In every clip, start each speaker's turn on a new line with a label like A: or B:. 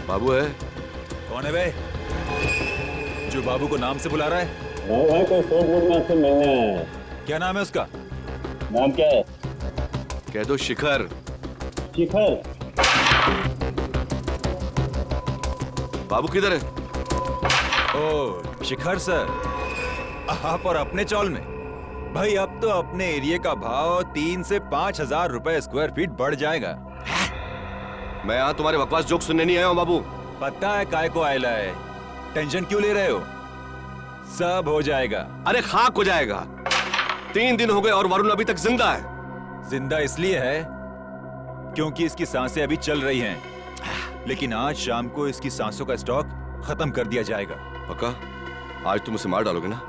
A: बाबू है?
B: कौन है बे जो बाबू को नाम से बुला रहा है?
C: भाई कोई फोन से मिलना है।
B: क्या नाम है उसका?
C: नाम क्या है?
A: कह दो शिखर।
C: शिखर।
A: बाबू किधर है?
B: ओ शिखर सर, आप और अपने चौल में। भाई अब तो अपने एरिया का भाव 3 से 5,000 रुपए स्क्वायर फीट बढ़ जाएगा।
A: मैं यहाँ तुम्हारे बकवास जोक सुनने नहीं आया हूँ बाबू।
B: पता है काय को आयला है, टेंशन क्यों ले रहे हो? सब हो जाएगा।
A: अरे खाक हो जाएगा। 3 दिन हो गए और वरुण अभी तक जिंदा है।
B: जिंदा इसलिए है क्योंकि इसकी सांसें अभी चल रही हैं, लेकिन आज शाम को इसकी सांसों का स्टॉक खत्म कर दिया जाएगा।
A: पक्का? आज तुम उसे मार डालोगे ना?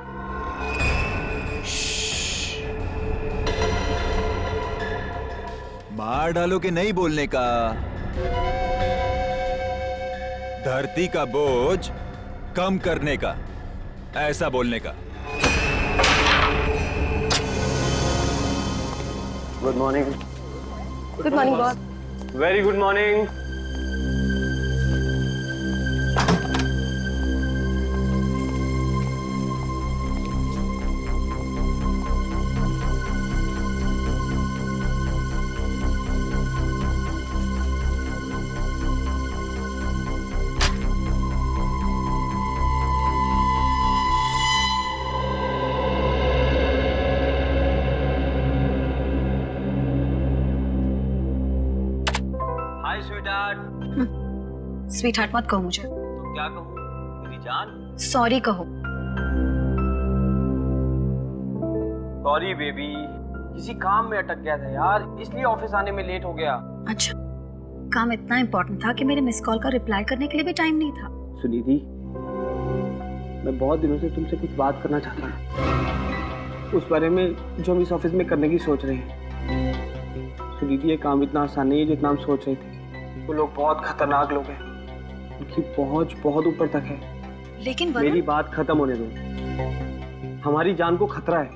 B: मार डालोगे नहीं बोलने का, धरती का बोझ कम करने का, ऐसा बोलने का।
C: Good morning.
D: Good morning boss.
C: Very good morning.
D: Sweet heart मत कहो मुझे।
C: तो क्या कहूँ मेरी जान?
D: सॉरी कहो।
E: सॉरी बेबी, किसी काम में अटक गया था यार, इसलिए ऑफिस आने में लेट हो गया।
D: अच्छा, काम इतना इम्पोर्टेंट था कि मेरे मिस कॉल का रिप्लाई करने के लिए भी टाइम नहीं था।
E: सुनिधि, मैं बहुत दिनों से तुमसे कुछ बात करना चाहता हूँ, उस बारे में जो हम इस ऑफिस में करने की सोच रहे हैं। सुनिधि, ये काम इतना आसान नहीं है जितना हम सोच रहे थे। वो लोग बहुत खतरनाक लोग हैं, उनकी पहुंच बहुत ऊपर तक है।
D: लेकिन
E: मेरी बात खत्म होने दो। हमारी जान को खतरा है।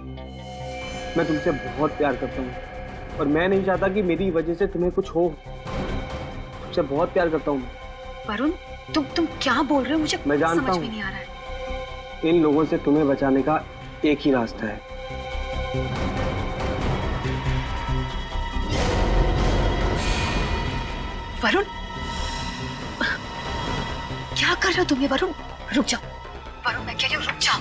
E: मैं तुमसे बहुत प्यार करता हूँ और मैं नहीं चाहता कि मेरी वजह से तुम्हें कुछ हो। तुमसे बहुत प्यार करता हूँ।
D: वरुण, तुम क्या बोल रहे हो? मुझे
E: मैं जानता
D: समझ
E: हूँ।
D: में नहीं आ रहा है।
E: इन लोगों से तुम्हें बचाने का एक ही रास्ता है।
D: वरुण, क्या कर रहे हो तुम? ये वरुण, रुक जाओ। वरुण, मैं कह रही हूँ रुक जाओ।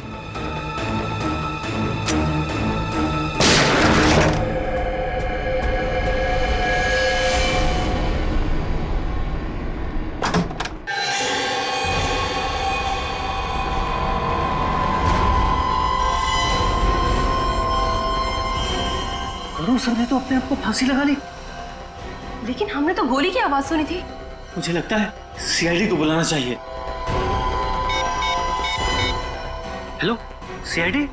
F: वरुण सर ने तो अपने आप को फांसी लगा ली।
D: लेकिन हमने तो गोली की आवाज सुनी थी।
F: मुझे लगता है सीआईडी को बुलाना चाहिए। Hello CID.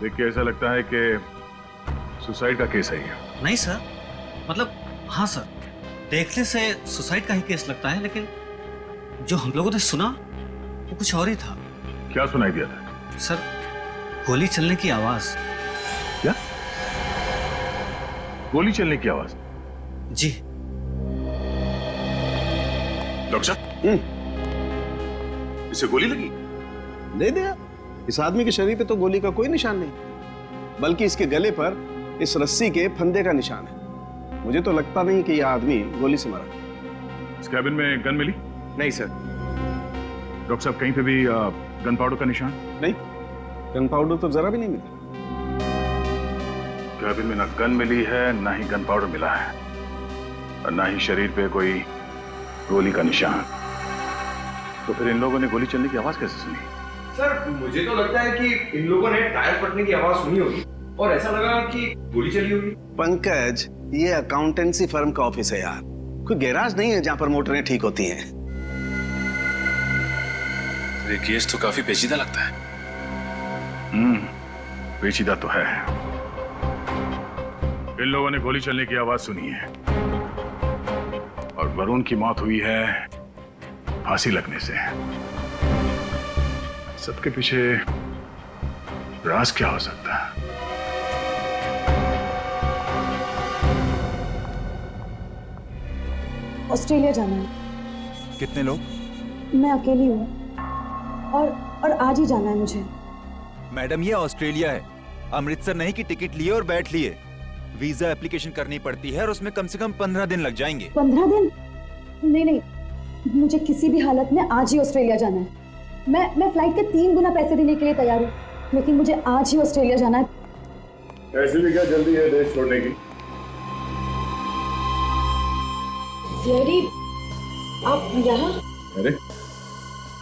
G: देख के ऐसा लगता है कि सुसाइड का केस है ये।
F: नहीं सर, मतलब हाँ सर, देखने से सुसाइड का ही केस लगता है, लेकिन जो हम लोगों ने सुना वो कुछ और ही था।
G: क्या सुनाई दिया था?
F: सर, गोली चलने की आवाज।
G: क्या? गोली चलने की आवाज?
F: जी।
G: डॉक्टर साहब, इसे गोली लगी?
H: दे दिया। इस आदमी के शरीर पे तो गोली का कोई निशान नहीं, बल्कि इसके गले पर इस रस्सी के फंदे का निशान है। मुझे तो लगता नहीं कि यह आदमी गोली से मरा।
G: इस कैबिन में गन मिली?
H: नहीं सर।
G: डॉक्टर साहब, कहीं पे भी गन पाउडर का निशान?
H: नहीं, गन पाउडर तो जरा भी नहीं मिला।
G: कैबिन में ना गन मिली है, ना ही गन पाउडर मिला है, और ना ही शरीर पे कोई गोली का निशान। तो फिर इन लोगों ने गोली चलने की आवाज कैसे सुनी?
I: सर मुझे तो लगता है कि इन लोगों ने टायर फटने की आवाज सुनी होगी और ऐसा लगा कि गोली चली होगी।
H: पंकज, ये अकाउंटेंसी फर्म का ऑफिस है यार, कोई गैराज नहीं है जहां पर मोटरें ठीक होती हैं।
J: ये केस तो काफी पेचीदा लगता है।
G: पेचीदा तो है। इन लोगों ने गोली चलने की आवाज सुनी है और वरुण की मौत हुई है फांसी लगने से। सबके पीछे राज क्या हो सकता है?
K: ऑस्ट्रेलिया जाना है।
B: कितने लोग?
K: मैं अकेली हूँ और आज ही जाना है मुझे।
B: मैडम, ये ऑस्ट्रेलिया है, अमृतसर नहीं कि टिकट लिए और बैठ लिए। वीजा एप्लीकेशन करनी पड़ती है और उसमें कम से कम 15 दिन लग जाएंगे।
K: 15 दिन? नहीं, मुझे किसी भी हालत में आज ही ऑस्ट्रेलिया जाना है। मैं फ्लाइट के 3 गुना पैसे देने के लिए तैयार हूँ, लेकिन मुझे आज ही ऑस्ट्रेलिया जाना है।
G: ऐसे भी क्या जल्दी है देश छोड़ने की?
K: सीआईडी, आप यहाँ?
G: अरे,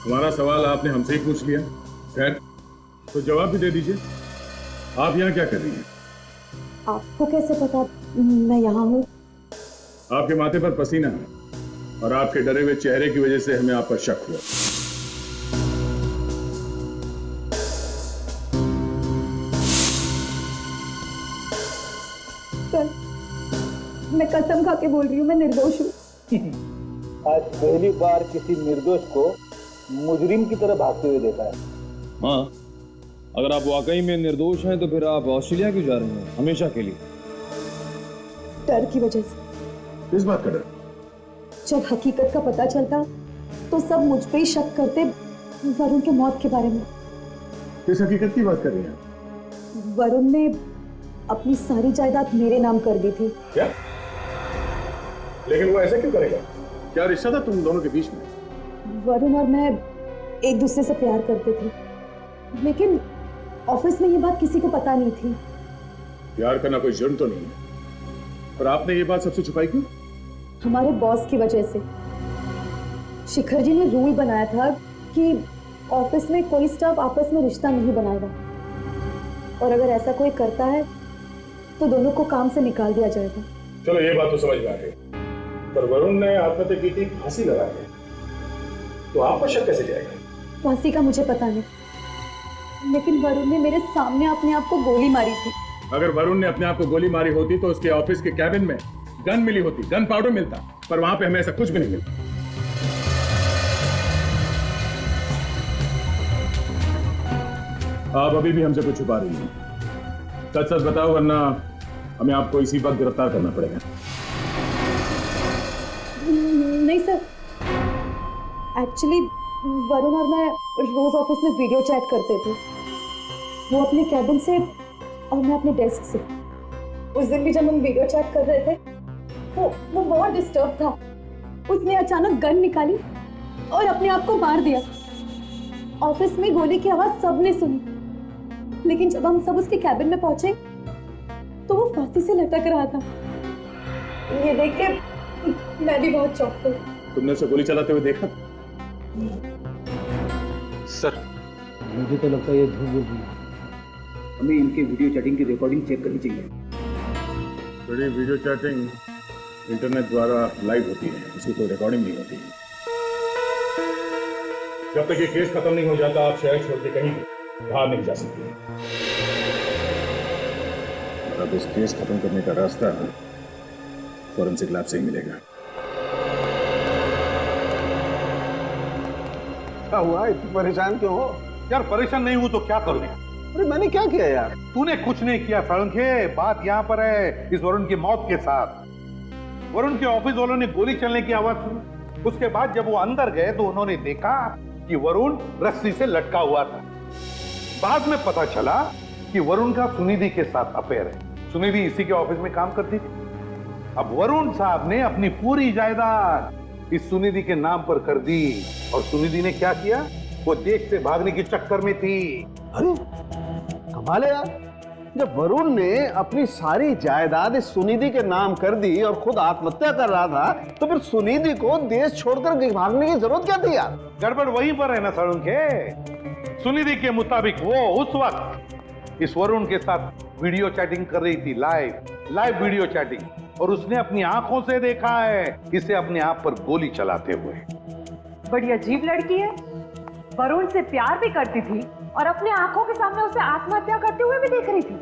G: हमारा सवाल आपने हमसे ही पूछ लिया। खैर, तो जवाब भी दे दीजिए। आप यहाँ क्या कर रही हैं?
K: आपको कैसे पता मैं यहाँ हूँ?
G: आपके माथे पर पसीना है और आपके डरे हुए चेहरे की वजह से हमें आप पर शक हुआ।
K: सर, मैं कसम खा के बोल रही हूँ, मैं निर्दोष हूँ।
C: आज पहली बार किसी निर्दोष को मुजरिम की तरह भागते हुए देखा है।
L: हाँ, अगर आप वाकई में निर्दोष हैं तो फिर आप ऑस्ट्रेलिया क्यों जा रहे हैं हमेशा के लिए?
K: डर की वजह से।
G: किस बात का डर?
K: जब हकीकत का पता चलता तो सब मुझ पे ही शक करते, वरुण के मौत के बारे में।
G: किस हकीकत की बात कर रही हैं?
K: वरुण ने अपनी सारी जायदाद मेरे नाम कर दी थी।
G: क्या? लेकिन वो ऐसा क्यों करेगा? क्या रिश्ता था तुम दोनों के बीच में?
K: वरुण और मैं एक दूसरे से प्यार करते थे, लेकिन ऑफिस में ये बात किसी को पता नहीं थी।
G: प्यार करना कोई जुर्म तो नहीं है, पर आपने ये बात सबसे छुपाई क्यों?
K: हमारे बॉस की वजह से। शिखर जी ने रूल बनाया था कि ऑफिस में कोई स्टाफ आपस में रिश्ता नहीं बनाएगा, और अगर ऐसा कोई करता है तो दोनों को काम से निकाल दिया जाएगा।
G: चलो ये बात तो समझ में आ गई, पर वरुण ने आत्महत्या की थी, फांसी लगा के, तो आप पर शक कैसे जाएगा?
K: फांसी का मुझे पता नहीं, लेकिन वरुण ने मेरे सामने अपने आप को गोली मारी थी।
G: अगर वरुण ने अपने आप को गोली मारी होती तो उसके ऑफिस के कैबिन में गन मिली होती, गन पाउडर मिलता, पर वहां पे हमें ऐसा कुछ भी नहीं मिलता। आप अभी भी हमसे कुछ छुपा रही हैं। सच सच बताओ, वरना हमें आपको इसी वक्त गिरफ्तार करना पड़ेगा।
K: नहीं सर, एक्चुअली वरुण और मैं रोज ऑफिस में वीडियो चैट करते थे, वो अपने कैबिन से और मैं अपने डेस्क से। उस दिन भी जब हम वीडियो चैट कर रहे थे, वो बहुत डिस्टर्ब था। उसने अचानक गन निकाली और अपने आप को मार दिया। ऑफिस में गोली की आवाज सबने सुनी, लेकिन जब हम सब उसके कैबिन में पहुंचे तो वो फांसी से लटक रहा था। ये देख के मैं भी बहुत चौंक गई।
G: तुमने उसे गोली चलाते हुए देखा?
J: सर,
C: मुझे तो लगता है ये झूठ बोल रही है। हमें इनके वीडियो चैटिंग की रिकॉर्डिंग चेक करनी चाहिए।
G: बड़ी वीडियो चैटिंग इंटरनेट द्वारा लाइव होती है, उसकी कोई रिकॉर्डिंग नहीं होती। जब तक ये केस खत्म नहीं हो जाता, आप शहर छोड़ के कहीं बाहर नहीं जा सकती। अब इस केस खत्म करने का रास्ता फॉरेंसिक लैब से ही मिलेगा।
H: क्या हुआ, इतनी परेशान क्यों हो?
I: यार परेशान नहीं हूं तो क्या करूं?
H: अरे मैंने क्या किया यार?
I: तूने कुछ नहीं किया फड़ंगे, बात यहाँ पर है इस वरुण की मौत के साथ। वरुण के ऑफिस वालों ने गोली चलने की आवाज सुनी, उसके बाद जब वो अंदर गए तो उन्होंने देखा कि वरुण रस्सी से लटका हुआ था। बाद में पता चला कि वरुण का सुनिधि के साथ अफेयर है। सुनिधि इसी के ऑफिस में काम करती थी। अब वरुण साहब ने अपनी पूरी जायदाद इस सुनिधि के नाम पर कर दी, और सुनिधि ने क्या किया? वो देश से भागने के चक्कर में थी।
H: अरे कमाल है यार, जब वरुण ने अपनी सारी जायदाद इस सुनिधि के नाम कर दी और खुद आत्महत्या कर रहा था, तो फिर सुनिधि को देश छोड़कर भागने की जरूरत क्या थी यार?
I: गड़बड़ वहीं पर है ना सरुण के। सुनिधि के मुताबिक वो उस वक्त इस वरुण के साथ वीडियो चैटिंग कर रही थी, लाइव वीडियो चैटिंग, और उसने अपनी आंखों से देखा है इसे अपने आप पर गोली चलाते हुए।
M: बड़ी अजीब लड़की है, वरुण से प्यार भी करती थी और अपने आंखों के सामने उसे आत्महत्या करते हुए भी देख रही थी।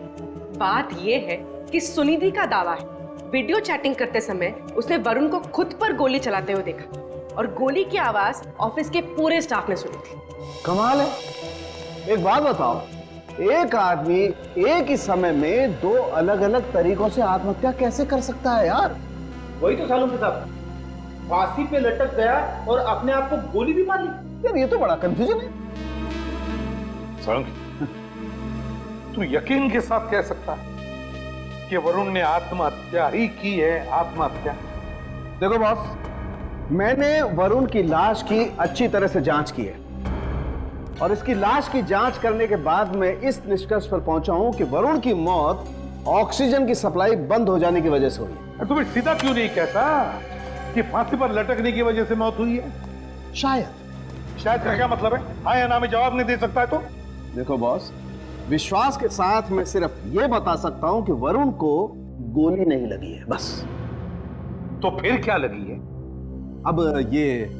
N: बात यह है कि सुनिधि का दावा है वीडियो चैटिंग करते समय उसने वरुण को खुद पर गोली चलाते हुए देखा और गोली की आवाज ऑफिस के पूरे स्टाफ ने सुनी थी।
H: कमाल है। एक बात बताओ, एक आदमी एक ही समय में दो अलग अलग तरीकों से आत्महत्या कैसे कर सकता है यार?
E: वही तो सालून साहब, फांसी पे लटक गया और अपने आप को गोली भी मार ली।
H: यार ये तो बड़ा कंफ्यूजन है।
I: सरुण, तू यकीन के साथ कह सकता है कि वरुण ने आत्महत्या ही की है? आत्महत्या?
H: देखो बॉस, मैंने वरुण की लाश की अच्छी तरह से जांच की है और इसकी लाश की जांच करने के बाद मैं इस निष्कर्ष पर पहुंचा हूं कि वरुण की मौत ऑक्सीजन की सप्लाई बंद हो जाने की वजह से हुई है।
I: तुम्हें सीधा क्यों नहीं कहता कि फांसी पर लटकने की वजह से मौत हुई है? शायद का क्या मतलब है? हाँ या ना में जवाब नहीं दे सकता है तो?
H: देखो बॉस, विश्वास के साथ मैं सिर्फ यह बता सकता हूं कि वरुण को गोली नहीं लगी है, बस।
I: तो फिर क्या लगी है?
H: अब ये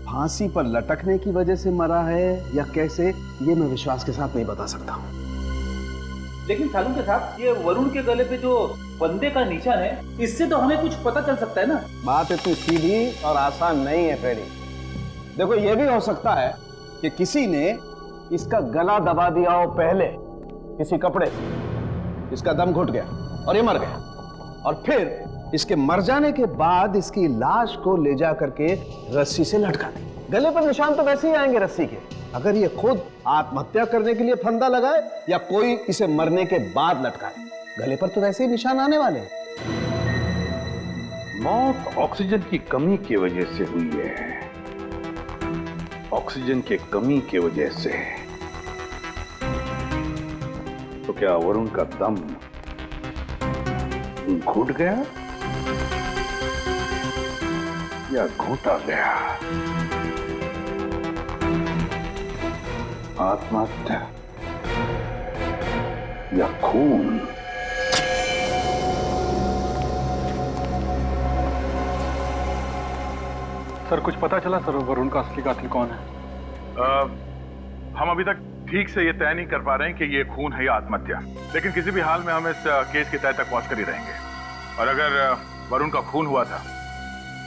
H: फांसी पर लटकने की वजह से मरा है या कैसे, ये मैं विश्वास के साथ नहीं बता सकता हूं।
E: लेकिन सालून साहब, ये वरुण के गले पे जो फंदे का निशान है, इससे तो हमें कुछ पता चल सकता है ना?
H: बात इतनी सीधी और आसान नहीं है फ्रेडी। देखो, यह भी हो सकता है कि किसी ने इसका गला दबा दिया हो पहले किसी कपड़े से, इसका दम घुट गया और ये मर गया, और फिर इसके मर जाने के बाद इसकी लाश को ले जा करके रस्सी से लटका दी। गले पर निशान तो वैसे ही आएंगे रस्सी के, अगर ये खुद आत्महत्या करने के लिए फंदा लगाए या कोई इसे मरने के बाद लटकाए, गले पर तो वैसे ही निशान आने वाले हैं।
I: मौत ऑक्सीजन की कमी की वजह से हुई है, ऑक्सीजन की कमी की वजह से। तो क्या वरुण का दम घुट गया या घोटा गया? आत्महत्या या खून?
J: सर, कुछ पता चला सर वरुण का असली कातिल कौन है?
G: हम अभी तक ठीक से ये तय नहीं कर पा रहे हैं कि ये खून है या आत्महत्या, लेकिन किसी भी हाल में हम इस केस के तय तक पहुंच कर ही रहेंगे। और अगर वरुण का खून हुआ था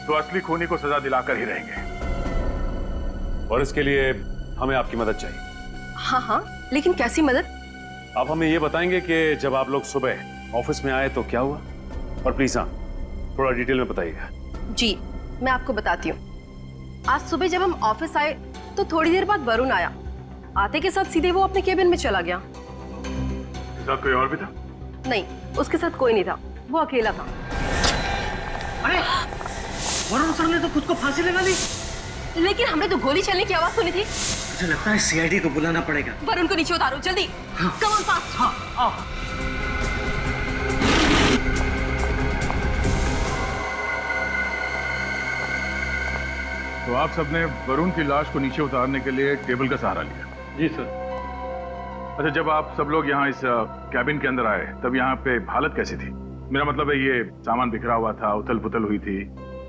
G: तो असली खूनी को सजा दिलाकर ही रहेंगे।
J: और इसके लिए हमें आपकी मदद चाहिए।
N: हाँ हाँ, लेकिन कैसी मदद?
J: आप हमें ये बताएंगे कि जब आप लोग सुबह ऑफिस में आए तो क्या हुआ, और प्लीज हाँ, थोड़ा डिटेल में बताइएगा।
N: जी, मैं आपको बताती हूँ। आज सुबह जब हम ऑफिस आए तो थोड़ी देर बाद वरुण आया। आते के साथ सीधे वो अपने केबिन में चला गया।
G: साथ कोई और भी था?
N: नहीं, उसके साथ कोई नहीं था, वो अकेला था।
F: अरे, वरुण सर ने तो खुद को फांसी लगा ली।
N: लेकिन हमने तो गोली चलने की आवाज सुनी थी।
F: मुझे लगता है सीआईडी को बुलाना पड़ेगा।
N: वरुण को नीचे उतारो जल्दी।
F: हाँ।
N: Come on fast.
F: हाँ, आओ।
G: तो आप सबने वरुण की लाश को नीचे उतारने के लिए टेबल का सहारा लिया?
J: जी सर।
G: अच्छा, जब आप सब लोग यहाँ इस कैबिन के अंदर आए तब यहाँ पे हालत कैसी थी? मेरा मतलब है, ये सामान बिखरा हुआ था, उथल पुथल हुई थी,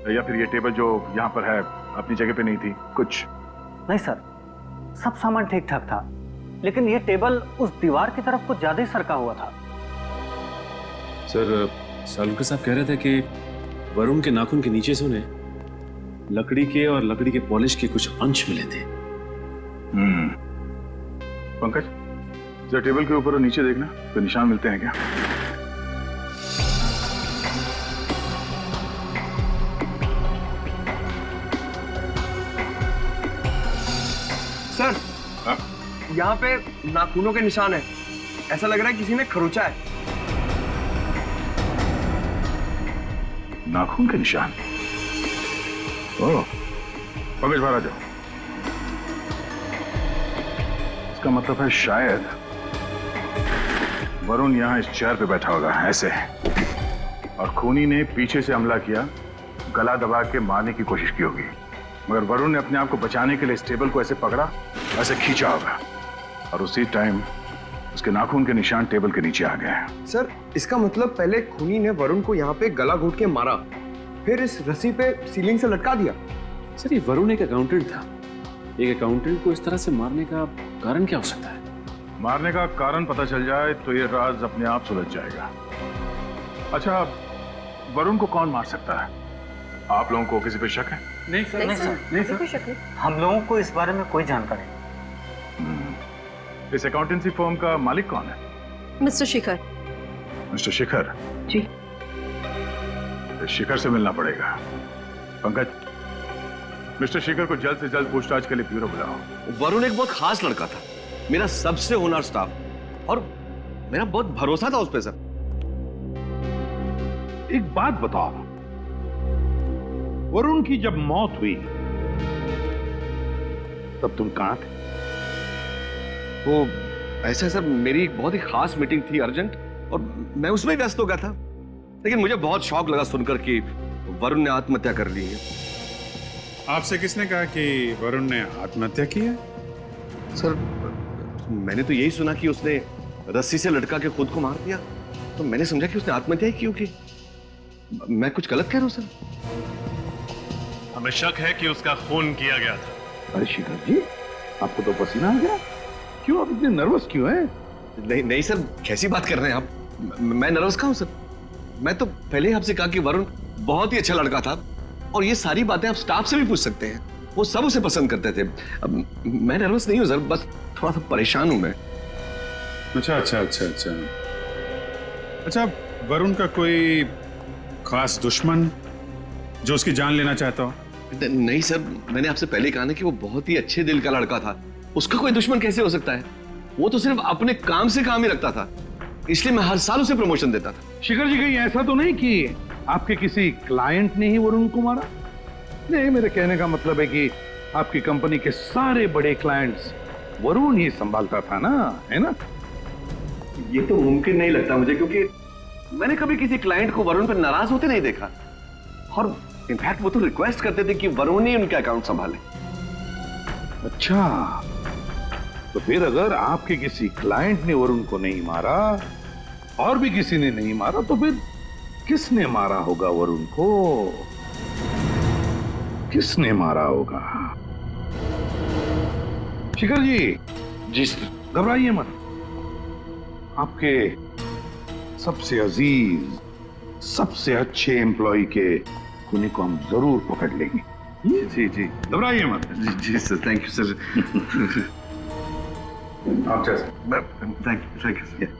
G: या फिर ये टेबल जो यहाँ पर है अपनी जगह पे नहीं थी? कुछ
F: नहीं सर, सब सामान ठीक ठाक था, लेकिन ये टेबल उस दीवार की तरफ कुछ ज्यादा ही सरका हुआ था।
J: सर, सालुंके साहब कह रहे थे कि वरुण के नाखून के नीचे से उन्हें लकड़ी के और लकड़ी के पॉलिश के कुछ अंश मिले थे।
G: पंकज, जरा टेबल के ऊपर और नीचे देखना, तो निशान मिलते हैं क्या?
E: सर, यहाँ पे नाखूनों के निशान है, ऐसा लग रहा है किसी ने खरोचा है।
G: नाखून के निशान? ओह, पंकज बाहर आ जाओ। इसका मतलब है शायद वरुण यहाँ इस चेयर पे बैठा होगा ऐसे, और खूनी ने पीछे से हमला किया, गला दबा के मारने की कोशिश की होगी, मगर वरुण ने अपने आप को बचाने के लिए इस टेबल को ऐसे पकड़ा, ऐसे खींचा होगा, और उसी टाइम उसके नाखून के निशान टेबल के नीचे आ गए।
O: सर, इसका मतलब पहले खूनी ने वरुण को यहाँ पे गला घोट के मारा, फिर इस रस्सी पे सीलिंग से लटका दिया।
J: सर, ये वरुण एक अकाउंटेंट था। एक अकाउंटेंट को इस तरह से मारने का कारण क्या हो सकता है?
G: मारने का कारण पता चल जाए तो ये राज अपने आप सुलझ जाएगा। अच्छा, वरुण को कौन मार सकता है? आप लोगों को किसी पे शक है?
F: नहीं सर, नहीं सर, हम लोगों को इस बारे में कोई जानकारी नहीं।
G: इस अकाउंटेंसी फर्म का मालिक कौन है?
N: मिस्टर शिखर।
G: मिस्टर शिखर?
N: जी।
G: शिखर से मिलना पड़ेगा। पंकज, मिस्टर शिखर को जल्द से जल्द पूछताछ के लिए ब्यूरो बुलाओ।
A: वरुण एक बहुत खास लड़का था, मेरा सबसे होनहार स्टाफ, और मेरा बहुत भरोसा था उस पे सर।
I: एक बात बताओ, वरुण की जब मौत हुई तब तुम कहां थे?
A: वो ऐसा सर, मेरी एक बहुत ही खास मीटिंग थी अर्जेंट, और मैं उसमें व्यस्त हो गया था, लेकिन मुझे बहुत शौक लगा सुनकर कि वरुण ने आत्महत्या कर ली है।
P: आपसे किसने कहा कि वरुण ने आत्महत्या की है?
A: सर, मैंने तो यही सुना कि उसने रस्सी से लटका के खुद को मार दिया, तो मैंने समझा कि उसने आत्महत्या ही की होगी। मैं कुछ गलत कह रहा हूं सर?
Q: हमें शक है कि उसका खून किया गया था।
I: अरे शिखर जी, आपको तो पसीना आ गया, क्यों आप इतने नर्वस क्यों हैं?
A: नहीं नहीं सर, कैसी बात कर रहे हैं आप? मैं नर्वस कहाँ हूं सर? मैं तो पहले ही आपसे कहा कि वरुण बहुत ही अच्छा लड़का था, और ये सारी बातें आप स्टाफ से भी पूछ सकते हैं, वो सब उसे पसंद करते थे। अब मैं नर्वस नहीं हूं सर, बस थोड़ा सा परेशान हूं मैं।
P: अच्छा अच्छा अच्छा अच्छा अच्छा, वरुण का कोई खास दुश्मन जो उसकी जान लेना चाहता हो?
A: नहीं सर, मैंने आपसे पहले कहा ना कि वो बहुत ही अच्छे दिल का लड़का था, उसका कोई दुश्मन कैसे हो सकता है? वो तो सिर्फ अपने काम से काम ही रखता था, इसलिए मैं हर साल उसे प्रमोशन देता था।
I: शिखर जी, कहीं ऐसा तो नहीं कि आपके किसी क्लाइंट ने ही वरुण को मारा? नहीं, मेरे कहने का मतलब है कि आपकी कंपनी के सारे बड़े क्लाइंट्स वरुण ही संभालता था ना, है ना?
A: ये तो मुमकिन नहीं लगता मुझे, क्योंकि मैंने कभी किसी क्लाइंट को वरुण पर नाराज होते नहीं देखा, और इनफैक्ट वो तो रिक्वेस्ट करते थे कि वरुण ही उनके अकाउंट संभाले।
I: अच्छा, तो फिर अगर आपके किसी क्लाइंट ने वरुण को नहीं मारा और भी किसी ने नहीं मारा, तो फिर किसने मारा होगा वरुण को? किसने मारा होगा? शिखर जी सर, घबराइए मत, आपके सबसे अजीज, सबसे अच्छे एम्प्लॉय के खूनी को हम जरूर पकड़ लेंगे। जी जी, घबराइए मत।
A: जी सर, थैंक यू सर।
I: आप जैसे।
A: Thank you sir.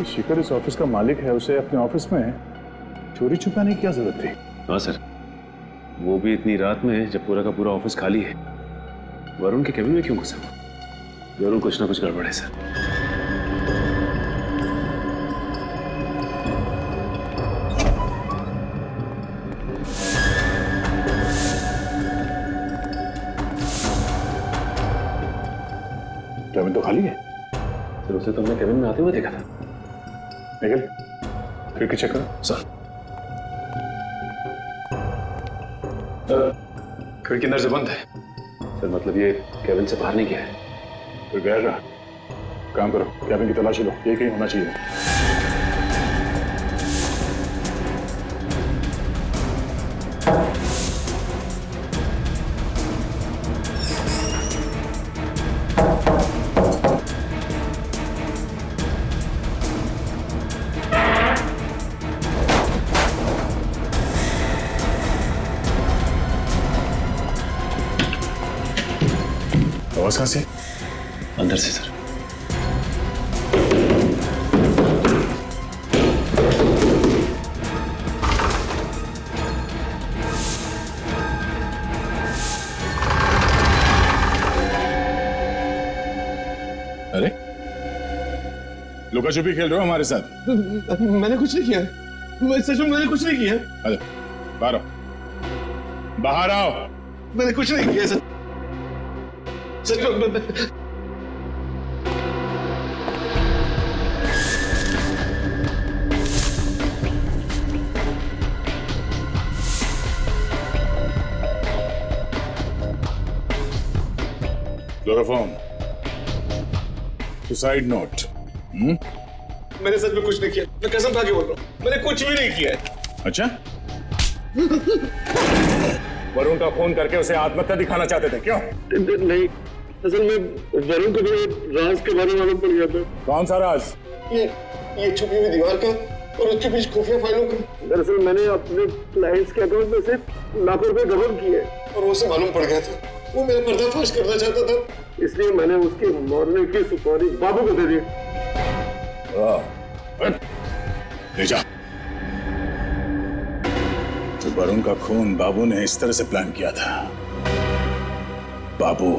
I: शिखर इस ऑफिस का मालिक है, उसे अपने ऑफिस में चोरी छुपाने की क्या जरूरत थी?
J: हाँ सर, वो भी इतनी रात में जब पूरा का पूरा ऑफिस खाली है। वरुण के केबिन में क्यों घुसा? जरूर कुछ ना कुछ गड़बड़ है सर।
I: केबिन तो खाली है
J: सर, उसे तो हमने केबिन में आते हुए देखा था।
I: निकल, खिड़की चेक करो।
J: सर, खिड़की अंदर से बंद है सर, मतलब ये केबिन से बाहर नहीं गया है।
I: तो गया रहा। काम करो, केबिन की तलाशी लो, ये कहीं होना चाहिए।
P: आवाज कहां से?
J: अंदर से सर।
P: लुका छुपी खेल रहे हो हमारे साथ?
A: मैंने कुछ नहीं किया है, मैं सच में मैंने कुछ नहीं किया है।
P: अरे बाहर आओ, बाहर आओ।
A: मैंने कुछ नहीं किया सच में।
P: Chloroform, suicide note.
A: मैंने सच में कुछ नहीं किया, मैं कसम खा के बोल रहा हूँ, मैंने कुछ भी नहीं किया है।
P: अच्छा, वरुण का खून करके उसे आत्महत्या दिखाना चाहते थे क्यों?
A: नहीं, असल में वरुण को मेरे राज के बारे में मालूम पड़ गया था।
P: कौन सा राज?
A: ये छुपी हुई दीवार का और उसके बीच खुफिया फाइलों का। दरअसल मैंने अपने क्लाइंट्स के अकाउंट में से लाखों रुपए गबन किए और उसे मालूम पड़ गया था, वो मेरा पर्दाफाश करना चाहता था, इसलिए मैंने उसके मरने की सुपारी बाबू को दे दी।
P: ले जा। तो वरुण का खून बाबू ने इस तरह से प्लान किया था। बाबू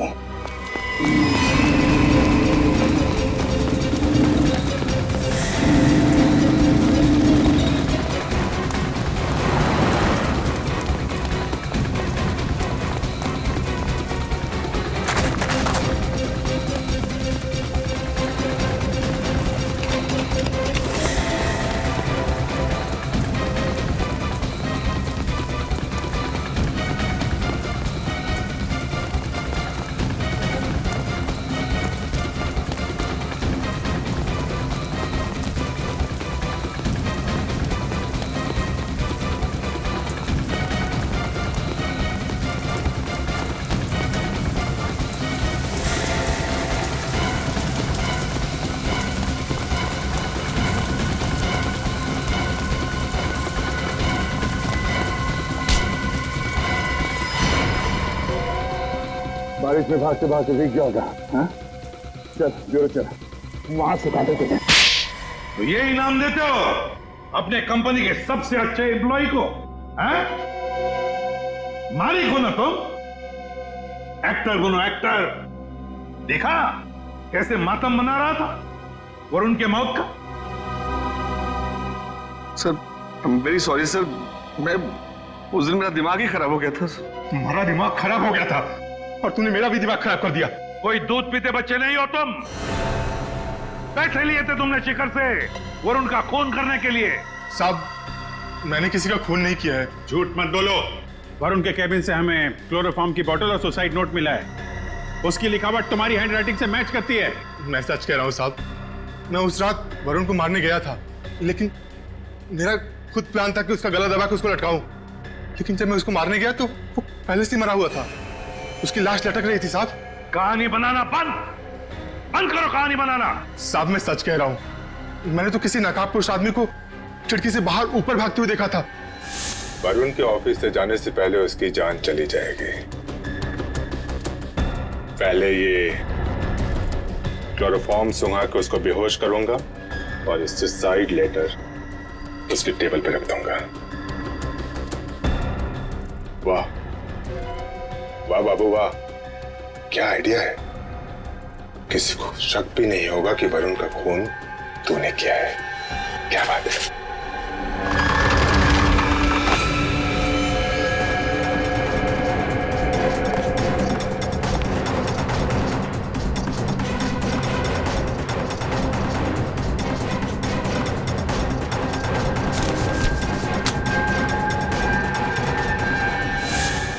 H: बारिश में भागते भागते भीग गया होगा। हाँ? चल जोर चल, वहां से काटे तुझे।
I: तो ये इनाम देते हो अपने कंपनी के सबसे अच्छे एम्प्लॉय को? हैं? मालिक हो ना तुम, एक्टर बनो एक्टर। देखा कैसे मातम मना रहा था वरुण के मौत का?
A: Sir, I'm very sorry sir, मैं उस दिन मेरा दिमाग ही खराब हो गया था।
I: तुम्हारा दिमाग खराब हो गया था और तूने मेरा भी दिमाग खराब कर दिया। कोई दूध पीते बच्चे नहीं हो तुम। पैसे लिए थे तुमने शिखर से वरुण का खून करने के लिए।
P: साहब, मैंने किसी का खून नहीं किया है। झूठ मत बोलो। वरुण के केबिन से हमें क्लोरोफॉर्म की बोतल और सुसाइड नोट मिला है। उसकी लिखावट तुम्हारी हैंडराइटिंग से मैच करती है।
R: मैं सच कह रहा हूँ साहब, मैं उस रात वरुण को मारने गया था, लेकिन मेरा खुद प्लान था कि उसका गला दबा के उसको लटकाऊं। लेकिन जब मैं उसको मारने गया तो वो पहले से ही मरा हुआ था, उसकी लाश लटक रही थी। साहब,
I: कहानी बनाना बंद करो, कहानी बनाना।
R: साहब, मैं सच कह रहा हूँ, मैंने तो किसी नकाबपोश आदमी को खिड़की से बाहर ऊपर भागते हुए देखा था।
S: वरुण के ऑफिस से जाने से पहले उसकी जान चली जाएगी। पहले ये क्लोरोफॉर्म सुंघा के उसको बेहोश करूंगा और इस सुसाइड लेटर उसकी टेबल पे रख दूंगा। वाह वाह बाबू वाह, क्या आइडिया है। किसी को शक भी नहीं होगा कि वरुण का खून तूने किया है। क्या बात है।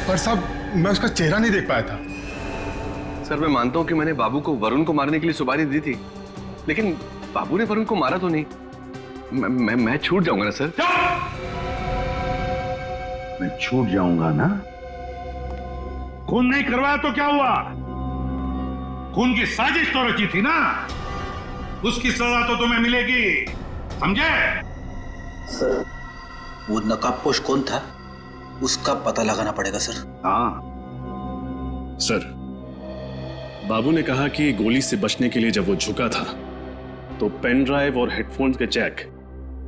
R: पर साहब, मैं उसका चेहरा नहीं देख पाया था।
A: सर, मैं मानता हूं कि मैंने बाबू को वरुण को मारने के लिए सुपारी दी थी, लेकिन बाबू ने वरुण को मारा तो नहीं। मैं छूट जाऊंगा ना सर।
H: मैं छूट जाऊंगा ना?
I: खून नहीं करवाया तो क्या हुआ? खून की साजिश तो रची थी ना, उसकी सजा तो तुम्हें मिलेगी, समझे?
T: सर, वो नकाबपोश कौन था उसका पता लगाना पड़ेगा सर।
J: हाँ सर, बाबू ने कहा कि गोली से बचने के लिए जब वो झुका था तो पेन ड्राइव और हेडफोन्स के जैक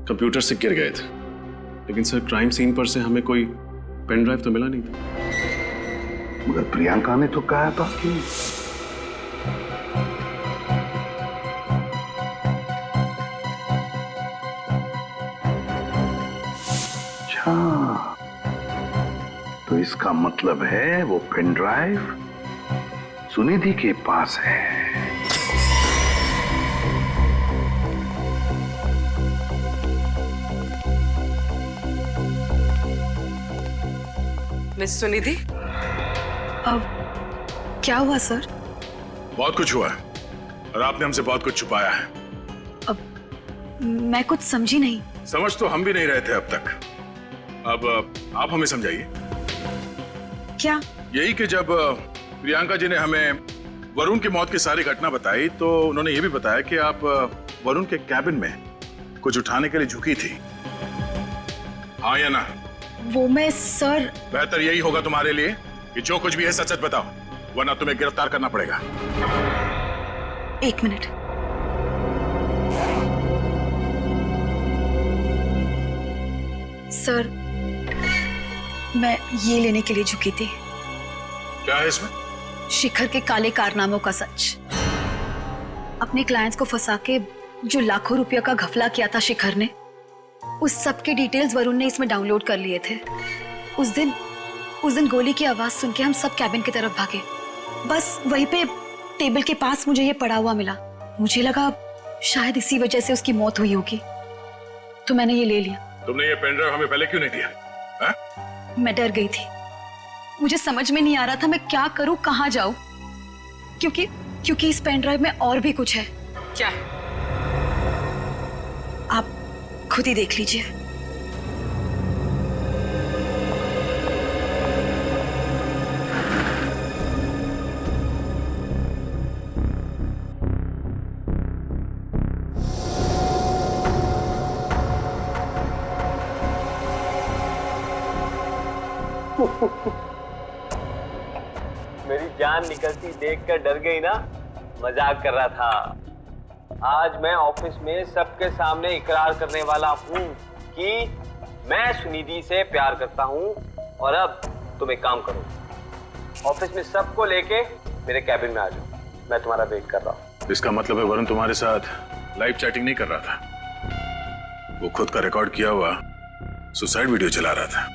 J: कंप्यूटर से गिर गए थे, लेकिन सर क्राइम सीन पर से हमें कोई पेन ड्राइव तो मिला नहीं था।
H: मगर प्रियंका ने तो कहा था कि
U: अच्छा, तो इसका मतलब है वो पेन ड्राइव सुनिधि के पास है।
N: मिस सुनिधि,
D: अब क्या हुआ सर?
G: बहुत कुछ हुआ है और आपने हमसे बहुत कुछ छुपाया है।
D: मैं कुछ समझी नहीं।
G: समझ तो हम भी नहीं रहे थे अब तक। अब आप हमें समझाइए।
D: क्या?
G: यही कि जब प्रियंका जी ने हमें वरुण की मौत की सारी घटना बताई तो उन्होंने ये भी बताया कि आप वरुण के कैबिन में कुछ उठाने के लिए झुकी थी, हाँ या ना?
D: वो मैं सर।
G: बेहतर यही होगा तुम्हारे लिए कि जो कुछ भी है सच सच बताओ, वरना तुम्हें गिरफ्तार करना पड़ेगा।
D: एक मिनट। सर, मैं ये लेने के लिए झुकी थी।
G: क्या है इसमें?
D: शिखर के काले कारनामों का सच। अपने क्लाइंट्स को फंसा के जो लाखों रुपयों का घपला किया था शिखर ने, उस सब के डिटेल्स वरुण ने इसमें डाउनलोड कर लिए थे। उस दिन गोली की आवाज सुन के हम सब कैबिन की तरफ भागे। बस वहीं पे टेबल के पास मुझे ये पड़ा हुआ मिला। मुझे लगा शायद इसी वजह से उसकी मौत हुई होगी, तो मैंने ये ले लिया।
G: तुमने ये पेन ड्राइव हमें पहले क्यों नहीं दिया? हा?
D: मैं डर गई थी। मुझे समझ में नहीं आ रहा था मैं क्या करूं, कहां जाऊं, क्योंकि इस पेन ड्राइव में और भी कुछ है।
N: क्या है?
D: आप खुद ही देख लीजिए।
E: मेरी जान निकलती देखकर डर गई ना? मजाक कर रहा था। आज मैं ऑफिस में सबके सामने इकरार करने वाला हूँ कि मैं सुनिधि से प्यार करता हूँ। और अब तुम एक काम करो, ऑफिस में सबको लेके मेरे कैबिन में आ जाओ, मैं तुम्हारा वेट कर रहा हूँ।
G: इसका मतलब है वरुण तुम्हारे साथ लाइव चैटिंग नहीं कर रहा था, वो खुद का रिकॉर्ड किया हुआ सुसाइड वीडियो चला रहा था।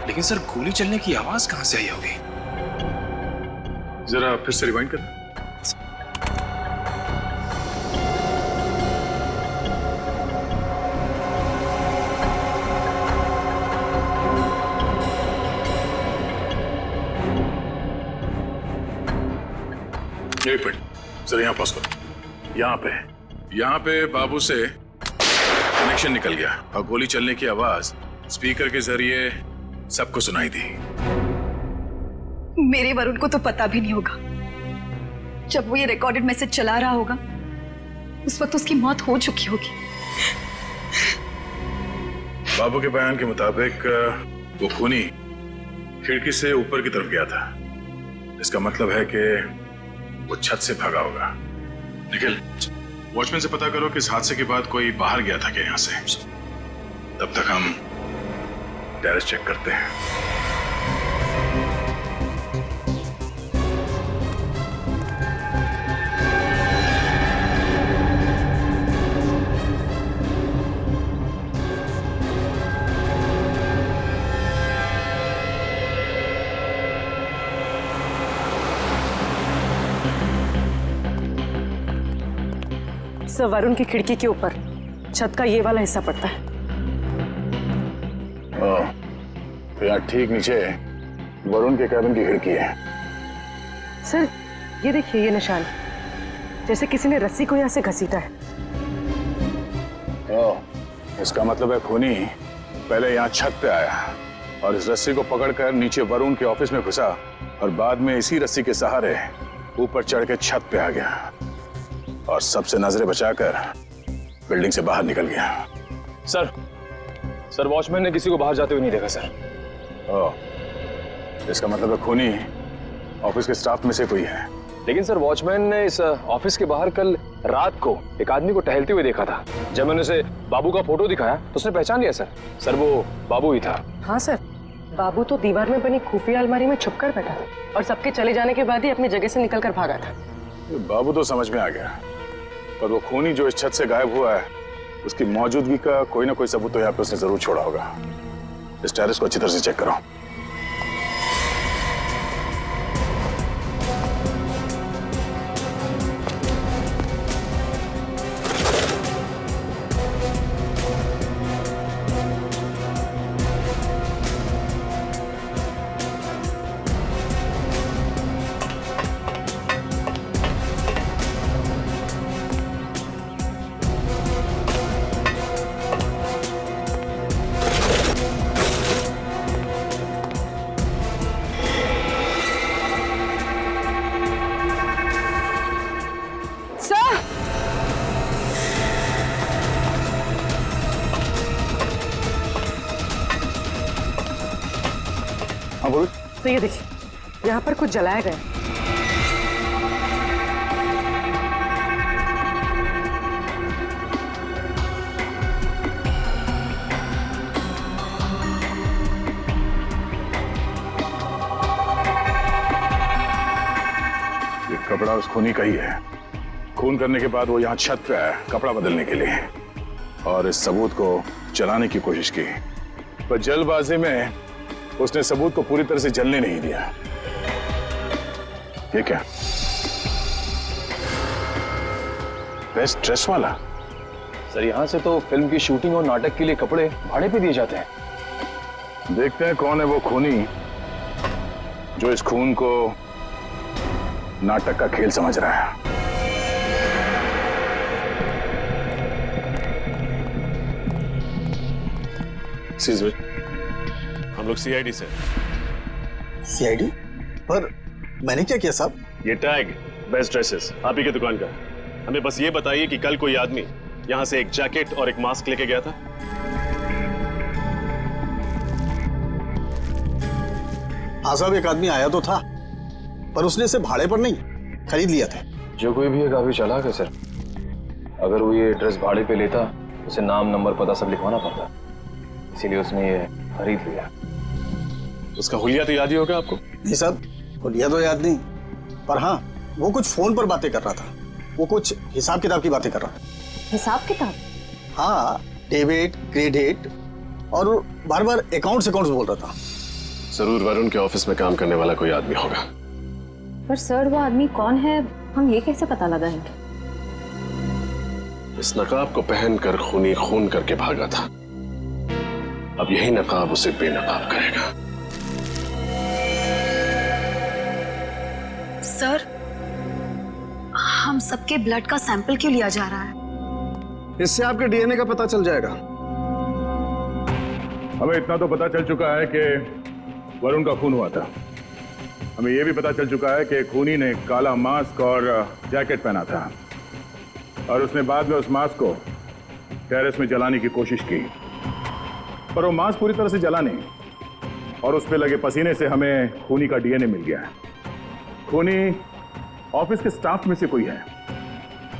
Q: लेकिन सर, गोली चलने की आवाज कहां से आई होगी?
G: जरा फिर से रिवाइंड कर। जरा यहाँ पॉज करो। यहाँ पे बाबू से कनेक्शन निकल गया और गोली चलने की आवाज स्पीकर के जरिए सबको सुनाई दी।
D: मेरे वरुण को तो पता भी नहीं होगा। जब वो ये रिकॉर्डेड मैसेज चला रहा होगा, उस वक्त उसकी मौत हो चुकी होगी।
G: बाबू के बयान के मुताबिक वो खूनी खिड़की से ऊपर की तरफ गया था। इसका मतलब है कि वो छत से भागा होगा। निखिल, वॉचमैन से पता करो कि इस हादसे के बाद कोई बाहर गया था क्या यहाँ से। तब तक हम टेरेस चेक करते हैं।
N: सर, वरुण की खिड़की के ऊपर छत का ये वाला हिस्सा पड़ता है।
G: तो यहाँ ठीक नीचे वरुण के कैबिन की खिड़की है।
N: सर, ये देखिए, ये निशान जैसे किसी ने रस्सी को यहाँ से घसीटा है।
G: इसका मतलब है खूनी पहले यहाँ छत पे आया और इस रस्सी को पकड़कर नीचे वरुण के ऑफिस में घुसा और बाद में इसी रस्सी के सहारे ऊपर चढ़ के छत पे आ गया और सबसे नजरें बचाकर बिल्डिंग से बाहर निकल गया।
L: सर, वॉचमैन ने किसी को बाहर जाते हुए नहीं देखा सर।
G: इसका मतलब है खूनी ऑफिस के स्टाफ में से कोई है।
L: लेकिन सर, वॉचमैन ने इस ऑफिस के बाहर कल रात को एक आदमी को टहलते हुए देखा था। जब मैंने उसे बाबू का फोटो दिखाया तो उसने पहचान लिया सर। सर, वो बाबू ही था।
N: हाँ सर, बाबू तो दीवार में बनी खुफिया अलमारी में छुपकर बैठा था और सबके चले जाने के बाद ही अपनी जगह से निकलकर भागा था।
G: बाबू तो समझ में आ गया, पर वो खूनी जो इस छत से गायब हुआ है उसकी मौजूदगी का कोई ना कोई सबूत तो यहाँ पे उसने जरूर छोड़ा होगा। इस टेरेस को अच्छी तरह से चेक करो।
N: हाँ बोलो। तो ये देखिए, यहाँ पर कुछ जलाया गया।
G: ये कपड़ा उस खूनी का ही है। खून करने के बाद वो यहाँ छत पे आया कपड़ा बदलने के लिए और इस सबूत को जलाने की कोशिश की, पर जल्दबाजी में उसने सबूत को पूरी तरह से जलने नहीं दिया। ये क्या? बेस्ट ड्रेस वाला?
L: सर यहाँ से तो फिल्म की शूटिंग और नाटक के लिए कपड़े भाड़े पे दिए जाते हैं।
G: देखते हैं कौन है वो खूनी जो इस खून को नाटक का खेल समझ रहा है।
J: हम लोग सीआईडी से।
H: सीआईडी? पर मैंने क्या किया साहब?
J: ये टैग बेस्ट ड्रेसेस आप ही की दुकान का। हमें बस ये बताइए कि कल कोई आदमी यहाँ से एक जैकेट और एक मास्क लेके गया था?
H: हाँ साहब, एक आदमी आया तो था, पर उसने इसे भाड़े पर नहीं खरीद लिया था।
L: जो कोई भी है काफी चालाक है सर। अगर वो ये ड्रेस भाड़े पे लेता उसे नाम नंबर पता सब लिखवाना पड़ता, इसीलिए उसने ये खरीद लिया।
J: उसका हुलिया तो याद ही होगा आपको?
H: नहीं साहब, हुलिया तो याद नहीं, पर हाँ वो कुछ फोन पर बातें कर रहा था। वो कुछ हिसाब किताब की बातें कर रहा था।
K: हिसाब किताब?
H: हाँ, डेबिट क्रेडिट और बार बार अकाउंट्स बोल रहा था।
J: जरूर वरुण के ऑफिस में काम करने वाला कोई आदमी होगा।
K: पर सर वो आदमी कौन है, हम ये कैसे पता लगाएंगे?
J: इस नकाब को पहनकर खूनी खून करके भागा था, अब यही नकाब उसे बेनकाब करेगा।
D: सर, हम सबके ब्लड का सैंपल क्यों लिया जा रहा है?
H: इससे आपके डीएनए का पता चल जाएगा।
G: हमें इतना तो पता चल चुका है कि वरुण का खून हुआ था। हमें यह भी पता चल चुका है कि खूनी ने काला मास्क और जैकेट पहना था और उसने बाद में उस मास्क को टेरेस में जलाने की कोशिश की, पर वो मास्क पूरी तरह से जला नहीं और उस पे लगे पसीने से हमें खूनी का डीएनए मिल गया है। खूनी ऑफिस के स्टाफ में से कोई है।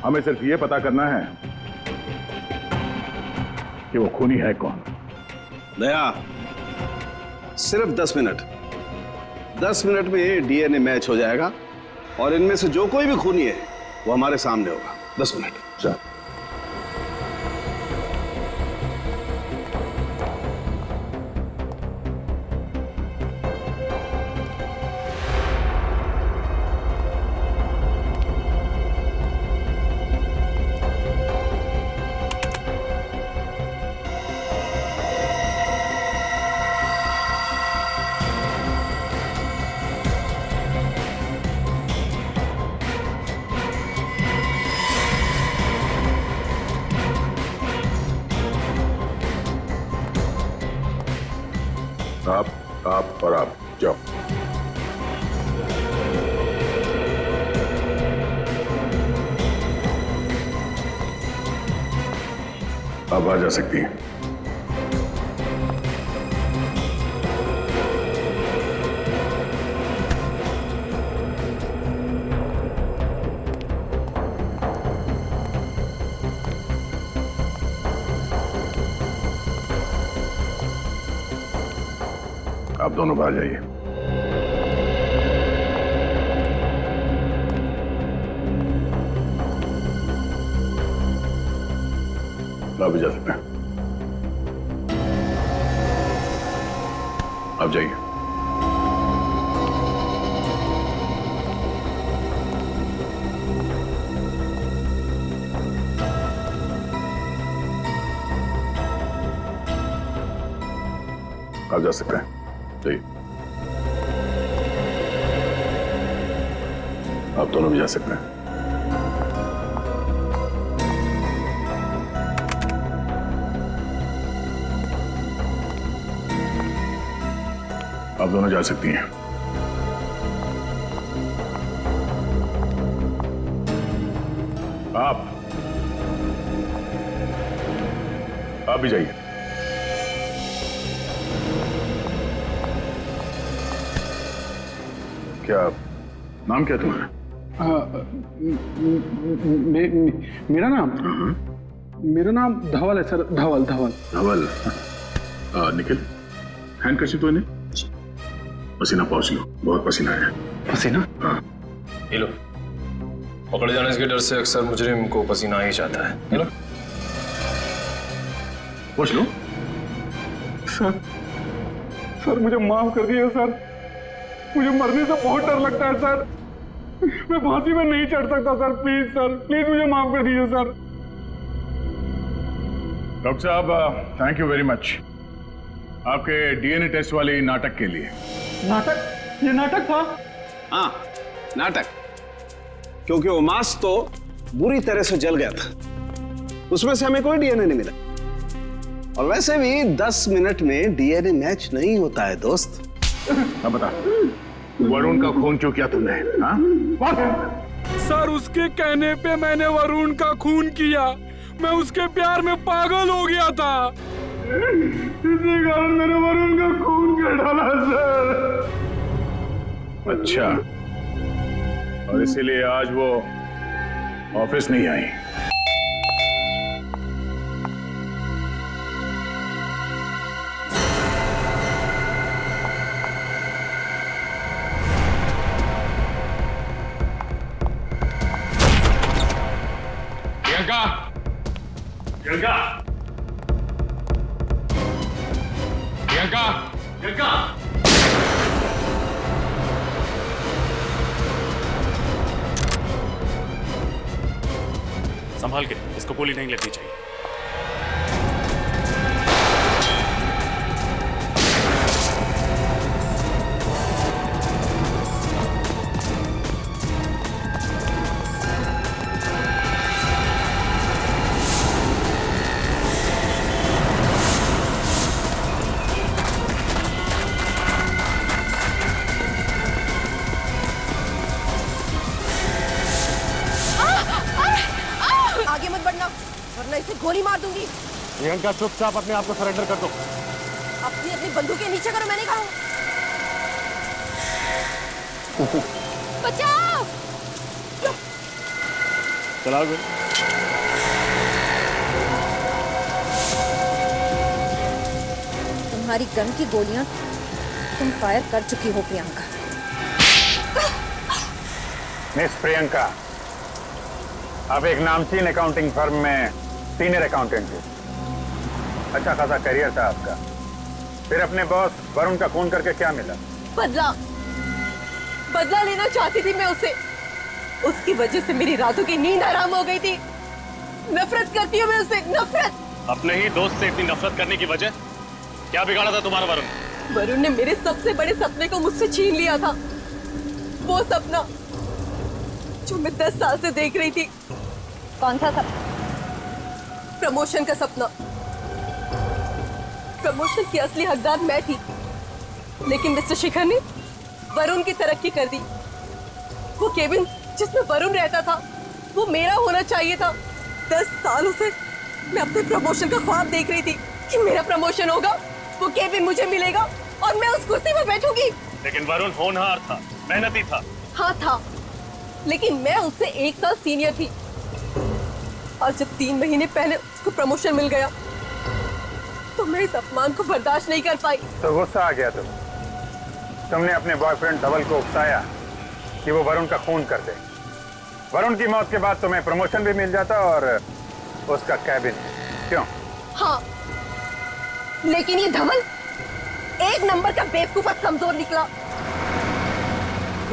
G: हमें सिर्फ ये पता करना है कि वो खूनी है कौन।
H: दया, सिर्फ 10 मिनट। 10 मिनट में ये डीएनए मैच हो जाएगा और इनमें से जो कोई भी खूनी है वो हमारे सामने होगा। 10 मिनट। चल।
G: आप और आप जाओ। आप आ जा सकती हैं। आप दोनों बाहर जाइए।
J: आप भी जा सकते हैं। आप जाइए। आप जा सकते हैं, जाइए। आप दोनों भी जा सकते हैं। आप दोनों जा सकती हैं। आप भी जाइए। क्या नाम क्या तुम्हारा?
R: मेरा नाम धवल है सर। धवल।
J: धवल। निखिल, हैंडकर्शिप तो नहीं? पसीना पहुंच लो, बहुत पसीना है।
R: पसीना?
J: हाँ।
L: ये लो। पकड़े जाने के डर से अक्सर मुजरिम को पसीना ही जाता है। ये लो।
J: पहुंच लो।
R: सर मुझे माफ कर दीजिए सर, मुझे मरने से बहुत डर लगता है सर। मैं फांसी में नहीं चढ़ सकता सर। प्लीज सर, प्लीज मुझे माफ कर दीजिए सर।
J: डॉक्टर साहब, थैंक यू वेरी मच आपके डीएनए टेस्ट वाली नाटक के लिए।
R: नाटक? ये नाटक था?
H: हाँ, नाटक। क्योंकि वो मास्क तो बुरी तरह से जल गया था, उसमें से हमें कोई डीएनए नहीं मिला। और वैसे भी 10 मिनट में डीएनए मैच नहीं होता है दोस्त।
J: अब बता, वरुण का खून क्यों किया तुमने? हाँ?
R: सर उसके कहने पे मैंने वरुण का खून किया। मैं उसके प्यार में पागल हो गया था, इसी कारण मैंने वरुण का खून कर डाला सर।
J: अच्छा, और इसीलिए आज वो ऑफिस नहीं आई। प्रियंका, प्रियंका, प्रियंका, प्रियंका।
B: संभाल के, इसको गोली नहीं लगनी चाहिए।
N: आगे मत बढ़ना वरना इसे गोली मार दूंगी।
B: प्रियंका चुपचाप अपने आप को सरेंडर कर दो।
N: अपनी अपनी बंदूकें नीचे करो, मैं नहीं करूँ। बचाओ!
B: चलाओ गोली।
K: तुम्हारी गन की गोलियां तुम फायर कर चुकी हो प्रियंका।
P: मिस प्रियंका, आप एक नामचीन अकाउंटिंग फर्म में सीनियर अकाउंटेंट थे। अच्छा खासा करियर था आपका। फिर अपने बॉस वरुण का खून करके क्या मिला?
N: बदला लेना चाहती थी मैं उससे। उसकी वजह से मेरी रातों की नींद हराम हो गई थी। नफरत करती हूँ मैं उससे, नफरत।
B: अपने ही दोस्त से इतनी नफरत करने की वजह क्या बिगाड़ा था तुम्हारा वरुण?
N: वरुण ने मेरे सबसे बड़े सपने को मुझसे छीन लिया था। वो सपना जो मैं 10 साल से देख रही थी।
K: कौन सा सपना?
N: प्रमोशन का सपना। प्रमोशन की असली हकदार मैं थी, लेकिन मिस्टर शिखर ने वरुण की तरक्की कर दी। वो केबिन जिसमें वरुण रहता था वो मेरा होना चाहिए था। 10 सालों से मैं अपने प्रमोशन का ख्वाब देख रही थी कि मेरा प्रमोशन होगा, वो केबिन मुझे मिलेगा और मैं उस कुर्सी पर बैठूंगी।
B: लेकिन वरुण होनहार था, मेहनती था।
N: हाँ था, लेकिन मैं उससे 1 साल सीनियर थी। और जब 3 महीने पहले उसको प्रमोशन मिल गया तो मैं इस अपमान को बर्दाश्त नहीं कर पाई।
P: तो गुस्सा आ गया तुमने अपने बॉयफ्रेंड धवल को उकसाया कि वो वरुण का खून कर दे। वरुण की मौत के बाद तुम्हें प्रमोशन भी मिल जाता और उसका कैबिन। क्यों?
N: हाँ, लेकिन ये धवल एक नंबर का बेवकूफ और कमजोर निकला।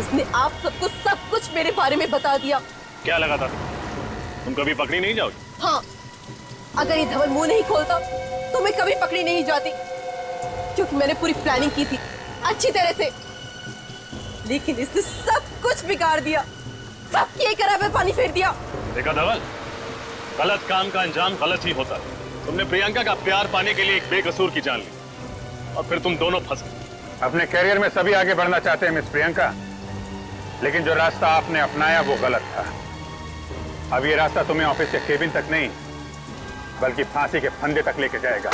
N: इसने आप सबको सब कुछ मेरे बारे में बता दिया।
B: क्या लगा था तुम कभी पकड़ी नहीं जाओगी?
N: हाँ, अगर ये धवल मुंह नहीं खोलता तो मैं कभी पकड़ी नहीं जाती, क्योंकि मैंने पूरी प्लानिंग की थी अच्छी तरह से। लेकिन इसने सब कुछ बिगाड़ दिया, सब किए करा पे पानी फेर दिया।
B: देखा धवल, गलत काम का अंजाम गलत ही होता है। तुमने प्रियंका का प्यार पाने के लिए एक बेकसूर की जान ली और फिर तुम दोनों फंस गए।
P: अपने करियर में सभी आगे बढ़ना चाहते हैं मिस प्रियंका, लेकिन जो रास्ता आपने अपनाया वो गलत था। अब ये रास्ता तुम्हें ऑफिस के केबिन तक नहीं बल्कि फांसी के फंदे तक लेके जाएगा।